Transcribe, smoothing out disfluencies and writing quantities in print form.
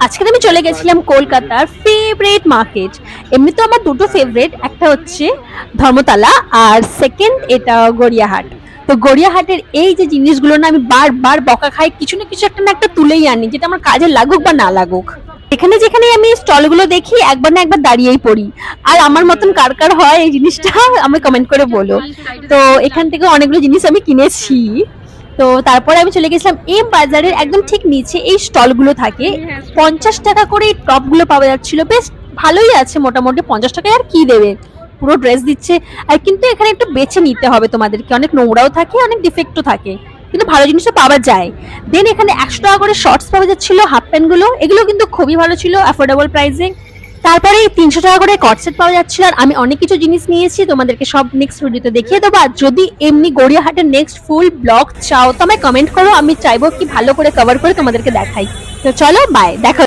আজকে আমি চলে গেছিলাম কলকাতার ফেভারিট মার্কেট। এমনি তো আমার দুটো ফেভারিট, একটা হচ্ছে ধর্মতলা আর সেকেন্ড এটা গড়িয়াহাট। তো গড়িয়াহাটের এই যে জিনিসগুলো না আমি বারবার বকা খাই, কিছু না কিছু একটা না একটা তুলেই আনি, যেটা আমার কাজে লাগুক বা না লাগুক। এখানে যেখানে আমি স্টলগুলো দেখি একবার না একবার দাঁড়িয়েই পড়ি। আর আমার মতন কার কার হয় এই জিনিসটা আমি কমেন্ট করে বলো। তো এখান থেকে অনেকগুলো জিনিস আমি কিনেছি। তো তারপরে আমি চলে গেছিলাম এম বাজারের একদম ঠিক নিচে এই স্টলগুলো থাকে। 50 টাকা করে এই টপগুলো পাওয়া যাচ্ছিল, বেশ ভালোই আছে মোটামুটি। 50 টাকায় আর কি দেবে, পুরো ড্রেস দিচ্ছে। আর কিন্তু এখানে একটু বেছে নিতে হবে তোমাদেরকে, অনেক নোংরাও থাকে অনেক ডিফেক্টও থাকে, কিন্তু ভালো জিনিসও পাওয়া যায়। দেন এখানে 100 টাকা করে শর্টস পাওয়া যাচ্ছিল, হাফ প্যান্ট গুলো, এগুলো কিন্তু খুবই ভালো ছিল, অ্যাফোর্ডেবল প্রাইসে। তারপরে 300 টাকা করে কটসেট পাওয়া যাচ্ছিল। আর আমি অনেক কিছু জিনিস নিয়েছি, তোমাদেরকে সব নেক্সট ভিডিওতে দেখিয়ে দেবো। আর যদি এমনি গড়িয়াহাটের নেক্সট ফুল ব্লগ চাও তো আমায় কমেন্ট করো, আমি চাইবো কি ভালো করে কভার করে তোমাদেরকে দেখাই। তো চলো বাই, দেখা